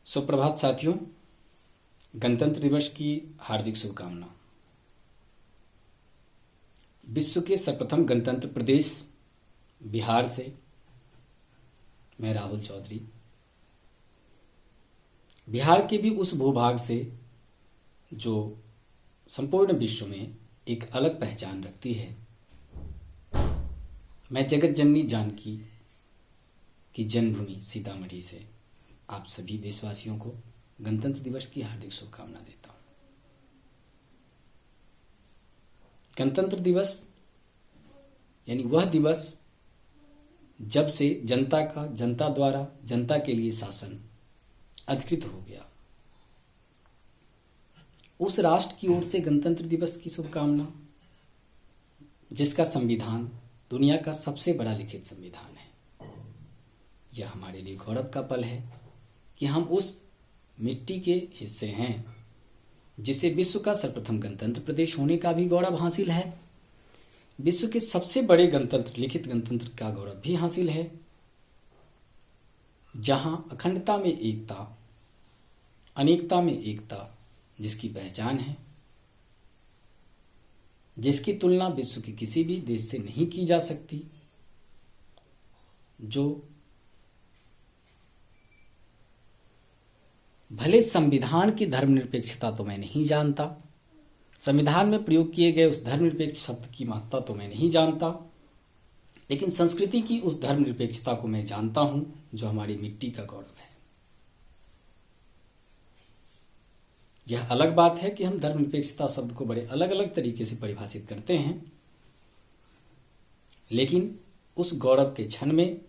सुप्रभात साथियों, गणतंत्र दिवस की हार्दिक शुभकामना। विश्व के सर्वप्रथम गणतंत्र प्रदेश बिहार से मैं राहुल चौधरी, बिहार के भी उस भूभाग से जो संपूर्ण विश्व में एक अलग पहचान रखती है। मैं जगत जननी जानकी की जन्मभूमि सीतामढ़ी से आप सभी देशवासियों को गणतंत्र दिवस की हार्दिक शुभकामना देता हूं। गणतंत्र दिवस यानी वह दिवस जब से जनता का जनता द्वारा जनता के लिए शासन अधिकृत हो गया, उस राष्ट्र की ओर से गणतंत्र दिवस की शुभकामना, जिसका संविधान दुनिया का सबसे बड़ा लिखित संविधान है। यह हमारे लिए गौरव का पल है कि हम उस मिट्टी के हिस्से हैं जिसे विश्व का सर्वप्रथम गणतंत्र प्रदेश होने का भी गौरव हासिल है। विश्व के सबसे बड़े गणतंत्र लिखित गणतंत्र का गौरव भी हासिल है, जहां अखंडता में एकता, अनेकता में एकता जिसकी पहचान है, जिसकी तुलना विश्व के किसी भी देश से नहीं की जा सकती, जो भले संविधान की धर्मनिरपेक्षता तो मैं नहीं जानता, संविधान में प्रयोग किए गए उस धर्मनिरपेक्ष शब्द की महत्ता तो मैं नहीं जानता, लेकिन संस्कृति की उस धर्मनिरपेक्षता को मैं जानता हूं जो हमारी मिट्टी का गौरव है। यह अलग बात है कि हम धर्मनिरपेक्षता शब्द को बड़े अलग अलग तरीके से परिभाषित करते हैं, लेकिन उस गौरव के क्षण में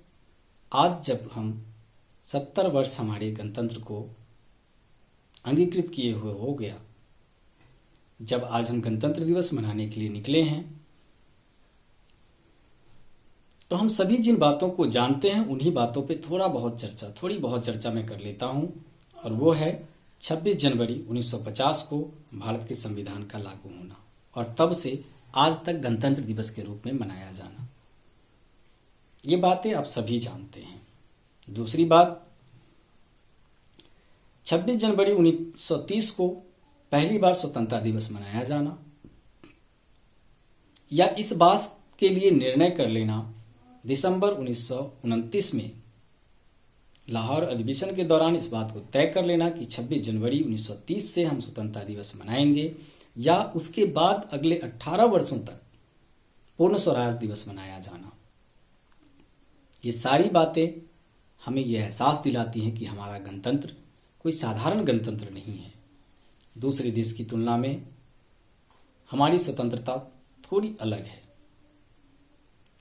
आज जब हम 70 वर्ष हमारे गणतंत्र को अंगीकृत किए हुए हो गया, जब आज हम गणतंत्र दिवस मनाने के लिए निकले हैं, तो हम सभी जिन बातों को जानते हैं उन्हीं बातों पे थोड़ी बहुत चर्चा मैं कर लेता हूं। और वो है 26 जनवरी 1950 को भारत के संविधान का लागू होना और तब से आज तक गणतंत्र दिवस के रूप में मनाया जाना। ये बातें आप सभी जानते हैं। दूसरी बात, 26 जनवरी 1930 को पहली बार स्वतंत्रता दिवस मनाया जाना या इस बात के लिए निर्णय कर लेना दिसंबर 1929 में लाहौर अधिवेशन के दौरान इस बात को तय कर लेना कि 26 जनवरी 1930 से हम स्वतंत्रता दिवस मनाएंगे या उसके बाद अगले 18 वर्षों तक पूर्ण स्वराज दिवस मनाया जाना। ये सारी बातें हमें यह एहसास दिलाती हैं कि हमारा गणतंत्र कोई साधारण गणतंत्र नहीं है। दूसरे देश की तुलना में हमारी स्वतंत्रता थोड़ी अलग है,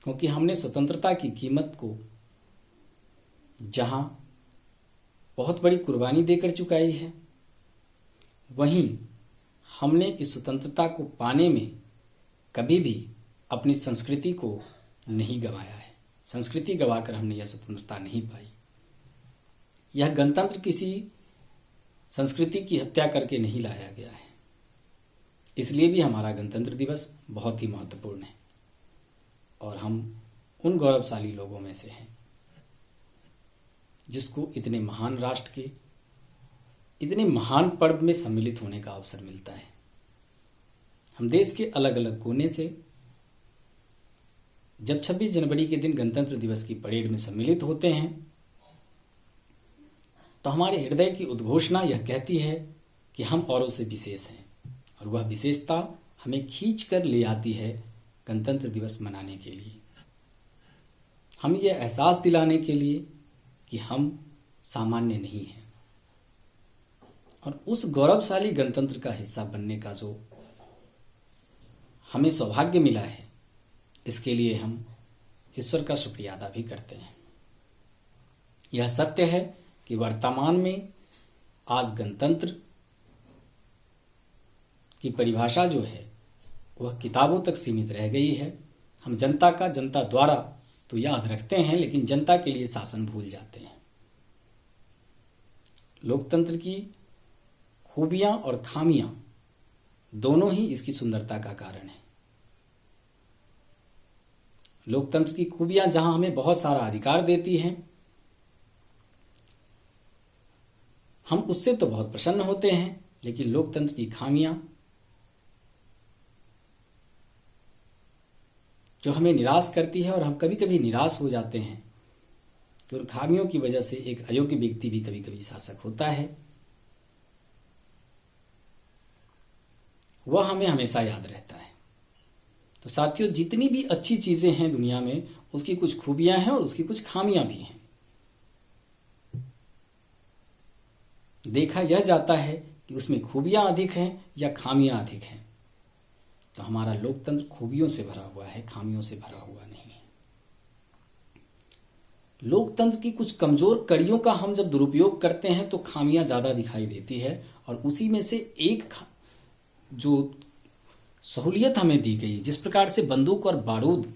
क्योंकि हमने स्वतंत्रता की कीमत को जहां बहुत बड़ी कुर्बानी देकर चुकाई है, वहीं हमने इस स्वतंत्रता को पाने में कभी भी अपनी संस्कृति को नहीं गंवाया है। संस्कृति गंवाकर हमने यह स्वतंत्रता नहीं पाई। यह गणतंत्र किसी संस्कृति की हत्या करके नहीं लाया गया है। इसलिए भी हमारा गणतंत्र दिवस बहुत ही महत्वपूर्ण है और हम उन गौरवशाली लोगों में से हैं जिसको इतने महान राष्ट्र के इतने महान पर्व में सम्मिलित होने का अवसर मिलता है। हम देश के अलग अलग कोने से जब 26 जनवरी के दिन गणतंत्र दिवस की परेड में सम्मिलित होते हैं, तो हमारे हृदय की उद्घोषणा यह कहती है कि हम औरों से विशेष हैं, और वह विशेषता हमें खींच कर ले आती है गणतंत्र दिवस मनाने के लिए। हम यह एहसास दिलाने के लिए कि हम सामान्य नहीं हैं और उस गौरवशाली गणतंत्र का हिस्सा बनने का जो हमें सौभाग्य मिला है, इसके लिए हम ईश्वर का शुक्रिया अदा भी करते हैं। यह सत्य है कि वर्तमान में आज गणतंत्र की परिभाषा जो है वह किताबों तक सीमित रह गई है। हम जनता का जनता द्वारा तो याद रखते हैं, लेकिन जनता के लिए शासन भूल जाते हैं। लोकतंत्र की खूबियां और खामियां दोनों ही इसकी सुंदरता का कारण है। लोकतंत्र की खूबियां जहां हमें बहुत सारा अधिकार देती हैं, हम उससे तो बहुत प्रसन्न होते हैं, लेकिन लोकतंत्र की खामियां जो हमें निराश करती है और हम कभी कभी निराश हो जाते हैं, तो उन खामियों की वजह से एक अयोग्य व्यक्ति भी कभी कभी शासक होता है। वह हमें हमेशा याद रहता है। तो साथियों, जितनी भी अच्छी चीजें हैं दुनिया में, उसकी कुछ खूबियां हैं और उसकी कुछ खामियां भी हैं। देखा यह जाता है कि उसमें खूबियां अधिक हैं या खामियां अधिक हैं। तो हमारा लोकतंत्र खूबियों से भरा हुआ है, खामियों से भरा हुआ नहीं है। लोकतंत्र की कुछ कमजोर कड़ियों का हम जब दुरुपयोग करते हैं तो खामियां ज्यादा दिखाई देती है, और उसी में से एक जो सहूलियत हमें दी गई, जिस प्रकार से बंदूक और बारूद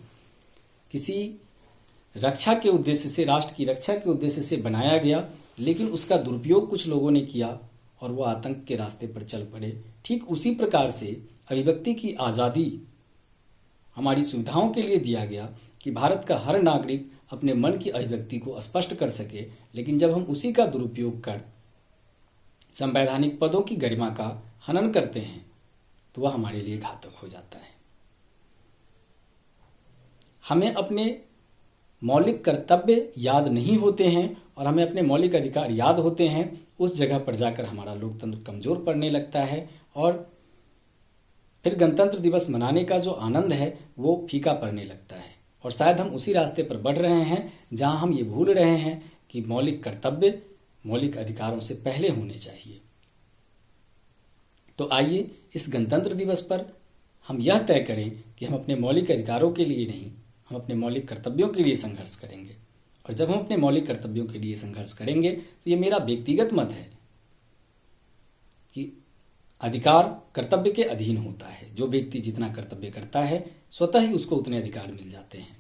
किसी रक्षा के उद्देश्य से, राष्ट्र की रक्षा के उद्देश्य से बनाया गया, लेकिन उसका दुरुपयोग कुछ लोगों ने किया और वो आतंक के रास्ते पर चल पड़े। ठीक उसी प्रकार से अभिव्यक्ति की आजादी हमारी सुविधाओं के लिए दिया गया कि भारत का हर नागरिक अपने मन की अभिव्यक्ति को स्पष्ट कर सके, लेकिन जब हम उसी का दुरुपयोग कर संवैधानिक पदों की गरिमा का हनन करते हैं तो वह हमारे लिए घातक हो जाता है। हमें अपने मौलिक कर्तव्य याद नहीं होते हैं और हमें अपने मौलिक अधिकार याद होते हैं, उस जगह पर जाकर हमारा लोकतंत्र कमजोर पड़ने लगता है और फिर गणतंत्र दिवस मनाने का जो आनंद है वो फीका पड़ने लगता है। और शायद हम उसी रास्ते पर बढ़ रहे हैं जहां हम ये भूल रहे हैं कि मौलिक कर्तव्य मौलिक अधिकारों से पहले होने चाहिए। तो आइए इस गणतंत्र दिवस पर हम यह तय करें कि हम अपने मौलिक अधिकारों के लिए नहीं, हम अपने मौलिक कर्तव्यों के लिए संघर्ष करेंगे। और जब हम अपने मौलिक कर्तव्यों के लिए संघर्ष करेंगे तो ये मेरा व्यक्तिगत मत है कि अधिकार कर्तव्य के अधीन होता है। जो व्यक्ति जितना कर्तव्य करता है स्वतः ही उसको उतने अधिकार मिल जाते हैं।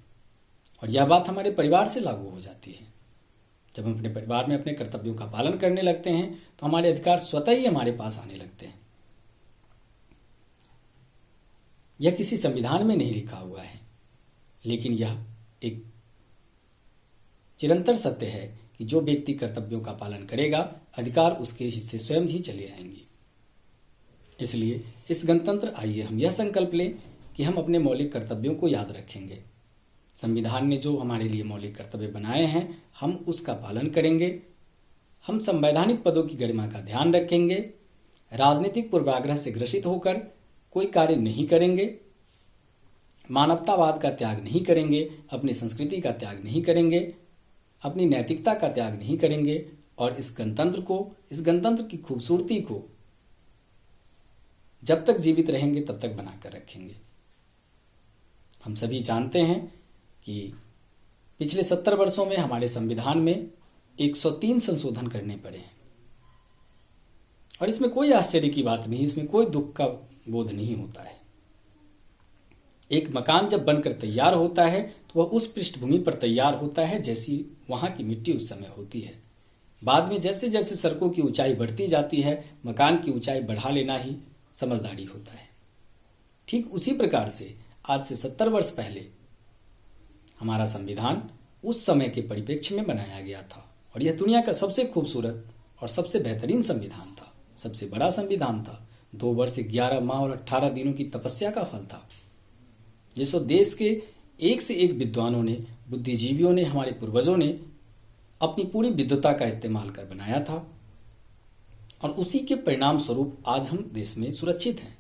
और यह बात हमारे परिवार से लागू हो जाती है। जब हम अपने परिवार में अपने कर्तव्यों का पालन करने लगते हैं तो हमारे अधिकार स्वतः ही हमारे पास आने लगते हैं। यह किसी संविधान में नहीं लिखा हुआ है, लेकिन यह एक चिरंतन सत्य है कि जो व्यक्ति कर्तव्यों का पालन करेगा, अधिकार उसके हिस्से स्वयं ही चले आएंगे। इसलिए इस गणतंत्र आइए हम यह संकल्प लें कि हम अपने मौलिक कर्तव्यों को याद रखेंगे। संविधान ने जो हमारे लिए मौलिक कर्तव्य बनाए हैं, हम उसका पालन करेंगे। हम संवैधानिक पदों की गरिमा का ध्यान रखेंगे। राजनीतिक पूर्वाग्रह से ग्रसित होकर कोई कार्य नहीं करेंगे। मानवतावाद का त्याग नहीं करेंगे, अपनी संस्कृति का त्याग नहीं करेंगे, अपनी नैतिकता का त्याग नहीं करेंगे और इस गणतंत्र की खूबसूरती को जब तक जीवित रहेंगे तब तक बनाकर रखेंगे। हम सभी जानते हैं कि पिछले 70 वर्षों में हमारे संविधान में 103 संशोधन करने पड़े हैं और इसमें कोई आश्चर्य की बात नहीं, इसमें कोई दुख का बोध नहीं होता है। एक मकान जब बनकर तैयार होता है तो वह उस पृष्ठभूमि पर तैयार होता है जैसी वहां की मिट्टी उस समय होती है। बाद में जैसे जैसे सड़कों की ऊंचाई बढ़ती जाती है, मकान की ऊंचाई बढ़ा लेना ही समझदारी होता है। ठीक उसी प्रकार से आज से 70 वर्ष पहले हमारा संविधान उस समय के परिप्रेक्ष्य में बनाया गया था और यह दुनिया का सबसे खूबसूरत और सबसे बेहतरीन संविधान था, सबसे बड़ा संविधान था। 2 वर्ष 11 माह और 18 दिनों की तपस्या का फल था, जिसको देश के एक से एक विद्वानों ने, बुद्धिजीवियों ने, हमारे पूर्वजों ने अपनी पूरी विद्वता का इस्तेमाल कर बनाया था और उसी के परिणाम स्वरूप आज हम देश में सुरक्षित हैं।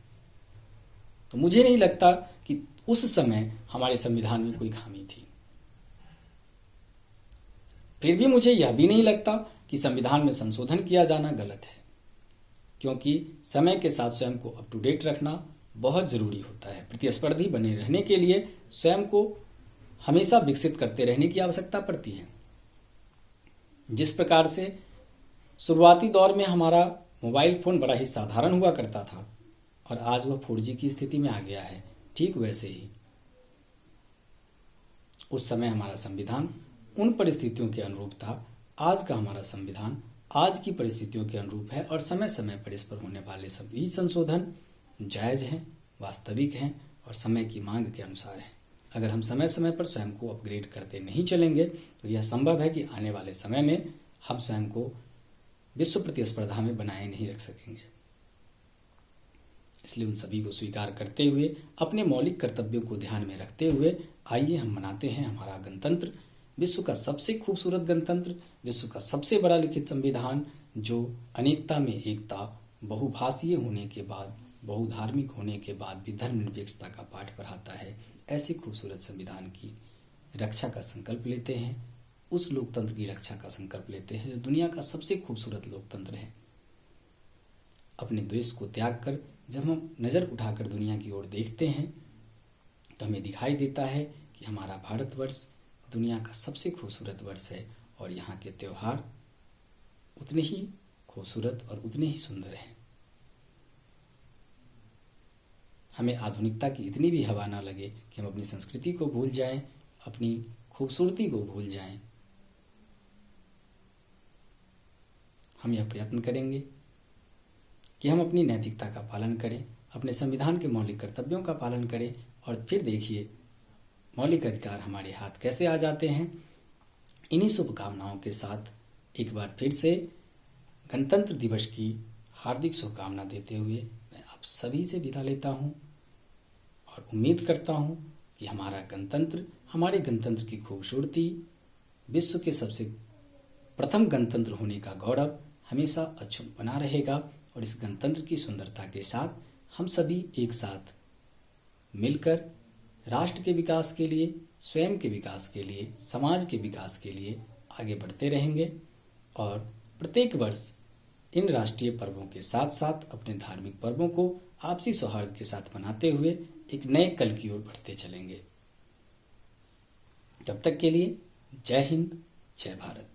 तो मुझे नहीं लगता कि उस समय हमारे संविधान में कोई खामी थी। फिर भी मुझे यह भी नहीं लगता कि संविधान में संशोधन किया जाना गलत है, क्योंकि समय के साथ स्वयं को अप टू डेट रखना बहुत जरूरी होता है। प्रतिस्पर्धी बने रहने के लिए स्वयं को हमेशा विकसित करते रहने की आवश्यकता पड़ती है। जिस प्रकार से शुरुआती दौर में हमारा मोबाइल फोन बड़ा ही साधारण हुआ करता था और आज वह 4G की स्थिति में आ गया है, ठीक वैसे ही उस समय हमारा संविधान उन परिस्थितियों के अनुरूप था। आज का हमारा संविधान आज की परिस्थितियों के अनुरूप है और समय समय पर इस पर होने वाले सभी संशोधन जायज हैं, वास्तविक हैं और समय की मांग के अनुसार हैं। अगर हम समय समय पर स्वयं को अपग्रेड करते नहीं चलेंगे तो यह संभव है कि आने वाले समय में हम स्वयं को विश्व प्रतिस्पर्धा में बनाए नहीं रख सकेंगे। इसलिए उन सभी को स्वीकार करते हुए, अपने मौलिक कर्तव्यों को ध्यान में रखते हुए आइए हम मनाते हैं हमारा गणतंत्र, विश्व का सबसे खूबसूरत गणतंत्र, विश्व का सबसे बड़ा लिखित संविधान, जो अनेकता में एकता, बहुभाषीय होने के बाद, बहुधार्मिक होने के बाद भी धर्मनिरपेक्षता का पाठ पढ़ाता है। ऐसे खूबसूरत संविधान की रक्षा का संकल्प लेते हैं, उस लोकतंत्र की रक्षा का संकल्प लेते हैं जो दुनिया का सबसे खूबसूरत लोकतंत्र है। अपने देश को त्याग कर जब हम नजर उठाकर दुनिया की ओर देखते हैं तो हमें दिखाई देता है कि हमारा भारतवर्ष दुनिया का सबसे खूबसूरत वर्ष है और यहाँ के त्योहार उतने ही खूबसूरत और उतने ही सुंदर हैं। हमें आधुनिकता की इतनी भी हवा ना लगे कि हम अपनी संस्कृति को भूल जाएं, अपनी खूबसूरती को भूल जाएं। हम यह प्रयत्न करेंगे कि हम अपनी नैतिकता का पालन करें, अपने संविधान के मौलिक कर्तव्यों का पालन करें और फिर देखिए मौलिक अधिकार हमारे हाथ कैसे आ जाते हैं। इन्हीं शुभकामनाओं के साथ एक बार फिर से गणतंत्र दिवस की हार्दिक शुभकामना देते हुए मैं आप सभी से विदा लेता हूं और उम्मीद करता हूं कि हमारा गणतंत्र, हमारे गणतंत्र की खूबसूरती, विश्व के सबसे प्रथम गणतंत्र होने का गौरव हमेशा अक्षुण्ण बना रहेगा और इस गणतंत्र की सुंदरता के साथ हम सभी एक साथ मिलकर राष्ट्र के विकास के लिए, स्वयं के विकास के लिए, समाज के विकास के लिए आगे बढ़ते रहेंगे और प्रत्येक वर्ष इन राष्ट्रीय पर्वों के साथ साथ अपने धार्मिक पर्वों को आपसी सौहार्द के साथ मनाते हुए एक नए कल की ओर बढ़ते चलेंगे। तब तक के लिए जय हिंद, जय भारत।